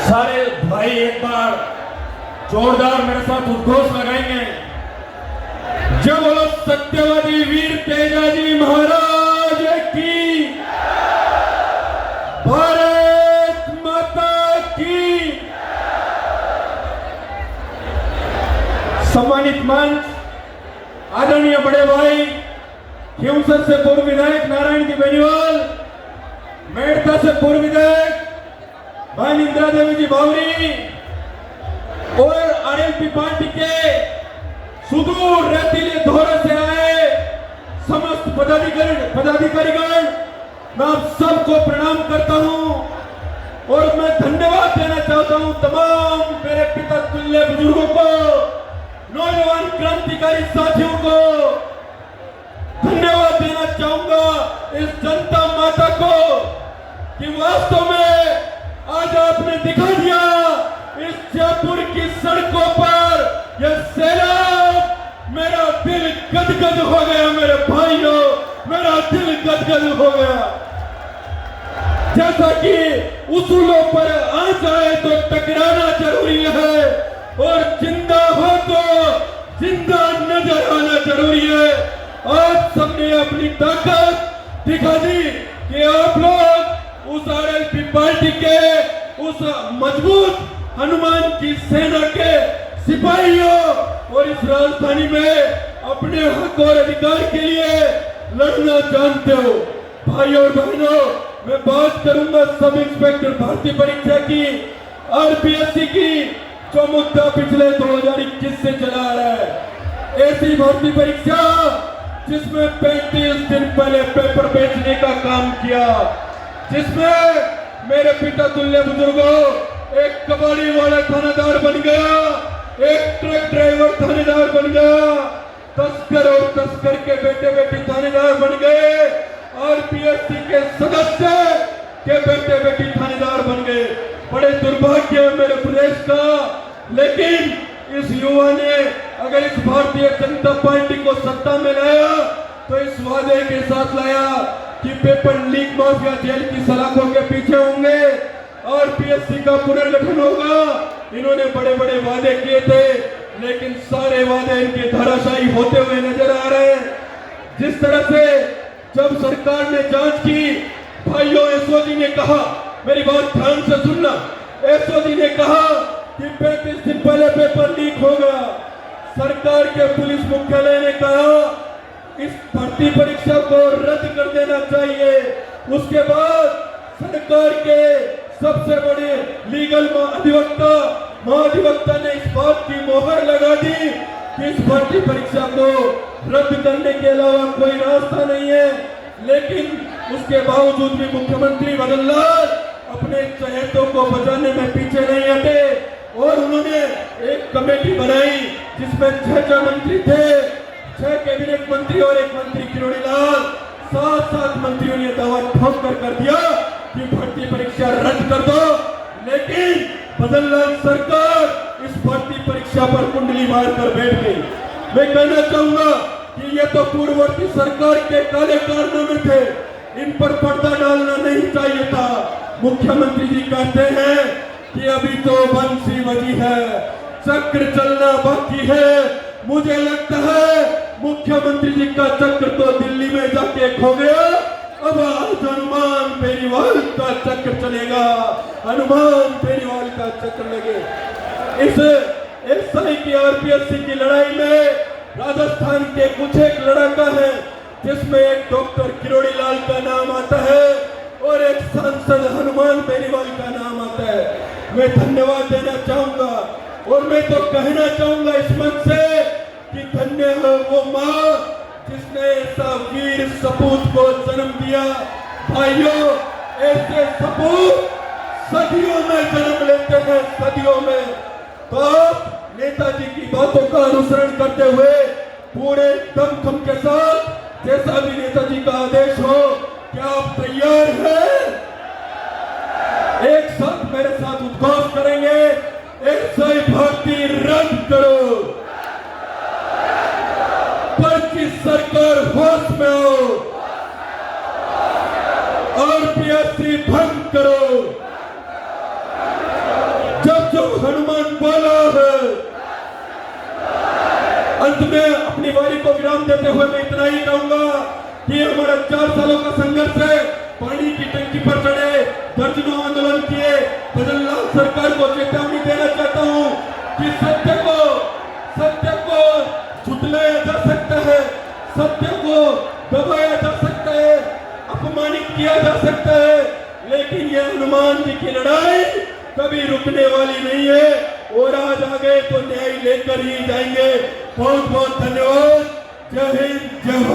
सारे भाई एक बार जोरदार मेरे साथ उद्घोष लगाएंगे। जब बोलो सत्यवादी वीर तेजाजी महाराज की, भारत माता की। सम्मानित मंच, आदरणीय बड़े भाई खिमसर से पूर्व विधायक नारायण जी बेनीवाल, मेड़ता से पूर्व विधायक भाई इंदिरा देवी जी बावरी और आरएलपी पार्टी के सुदूर रेतीले दौरे से आए समस्त पदाधिकारीगण, मैं आप सबको प्रणाम करता हूं और मैं धन्यवाद देना चाहता हूं तमाम मेरे पिता तुल्य बुजुर्गों को, नौजवान क्रांतिकारी साथियों को धन्यवाद देना चाहूंगा, इस जनता माता को कि वास्तव में आज आपने दिखा दिया इस जयपुर की सड़कों पर यह सैलाब। मेरा दिल गदगद हो गया मेरे भाइयों, मेरा दिल गदगद हो गया। जैसा कि उसूलों पर आ जाए तो टकराना जरूरी है और जिंदा हो तो जिंदा नजर आना जरूरी है। आज सबने अपनी ताकत दिखा दी कि आप लोग उस आरएलपी पार्टी के उस मजबूत हनुमान की सेना के सिपाहियों और इस राजधानी में अपने हक और अधिकार के लिए लड़ना जानते हो। भाइयों और बहनों, मैं बात करूंगा सब इंस्पेक्टर भर्ती परीक्षा की, आरपीएससी की, जो मुद्दा पिछले 2021 से चला आ रहा है। ऐसी भर्ती परीक्षा जिसमें 35 दिन पहले पेपर बेचने का काम किया, जिसमें मेरे पिता तुल्य बुजुर्गों एक कबाड़ी वाला थानेदार बन गया, एक ट्रक ड्राइवर थानेदार बन गया, तस्कर और तस्कर के बेटे बेटी थानेदार बन गए, आरपीएससी के सदस्य के बेटे बेटी थानेदार बन गए। बड़े दुर्भाग्य है मेरे प्रदेश का, लेकिन इस युवा ने अगर इस भारतीय जनता पार्टी को सत्ता में लाया तो इस वादे के साथ लाया कि पेपर लीक माफिया जेल की सलाखों के पीछे होंगे और पीएससी का पुनर्गठन होगा। इन्होंने बड़े बड़े वादे किए थे, लेकिन सारे वादे इनके धराशायी होते हुए नजर आ रहे हैं। जिस तरह से जब सरकार ने जांच की, भाइयों एसओजी ने कहा, मेरी बात ध्यान से सुनना, एसओजी ने कहा कि 35 दिन पहले पेपर लीक होगा। सरकार के पुलिस मुख्यालय ने कहा इस भर्ती परीक्षा को रद्द कर देना चाहिए। उसके बाद सरकार के सबसे बड़े लीगल महाधिवक्ता ने इस बात की मोहर लगा दी कि इस भर्ती परीक्षा को रद्द करने के अलावा कोई रास्ता नहीं है। लेकिन उसके बावजूद भी मुख्यमंत्री मदन लाल अपने चहेतों को बचाने में पीछे नहीं हटे और उन्होंने एक कमेटी बनाई जिसमें 6 मंत्री थे, 6 कैबिनेट मंत्री और 1 मंत्री किरोड़ी लाल। 7 मंत्रियों ने दावा ठोक कर दिया कि भर्ती परीक्षा रद्द कर दो, लेकिन मदन लाल सरकार इस भर्ती परीक्षा पर कुंडली मारकर बैठ गई। मैं कहना चाहूंगा कि ये तो पूर्ववर्ती सरकार के काले कारनामे थे, इन पर पर्दा डालना नहीं चाहिए था। मुख्यमंत्री जी कहते हैं कि अभी तो बंसी बजी है, चक्र चलना बाकी है। मुझे लगता है मुख्यमंत्री जी का चक्र तो दिल्ली में जाके खो गया, अब आज हनुमान बेनीवाल का चक्र चलेगा, हनुमान बेनीवाल का चक्र लगे। इस एसआई की आरपीएससी की लड़ाई में राजस्थान के कुछ एक लड़ाका है जिसमें एक डॉक्टर किरोड़ी लाल का नाम आता है और एक सांसद हनुमान बेनीवाल का नाम आता है। मैं धन्यवाद देना चाहूंगा और मैं तो कहना चाहूंगा इस मंच से कि धन्य हो वो माँ जिसने ऐसा वीर सपूत को जन्म दिया। भाइयों, ऐसे सपूत सदियों में जन्म लेते हैं, सदियों में। तो आप नेताजी की बातों का अनुसरण करते हुए पूरे दमखम के साथ जैसा भी नेताजी का आदेश हो, क्या आप तैयार हैं? एक साथ मेरे साथ उद्घोष करेंगे, एसआई भर्ती रद्द करो, पर्ची सरकार होश में हो, आरपीएससी भंग करो। हनुमान बोला है। अंत में अपनी वारी को विराम देते हुए मैं इतना ही कहूंगा कि हमारा 4 सालों का संघर्ष है। पानी की टंकी पर चढ़े, दर्जनों आंदोलन किए, बदलाव सरकार को चेतावनी देना चाहता हूं कि सत्य को झुठलाया जा सकता है, सत्य को दबाया जा सकता है, अपमानित किया जा सकता है, लेकिन यह हनुमान जी की लड़ाई कभी रुकने वाली नहीं है और आज आगे तो न्याय लेकर ही जाएंगे। बहुत बहुत धन्यवाद। जय हिंद, जय भारत।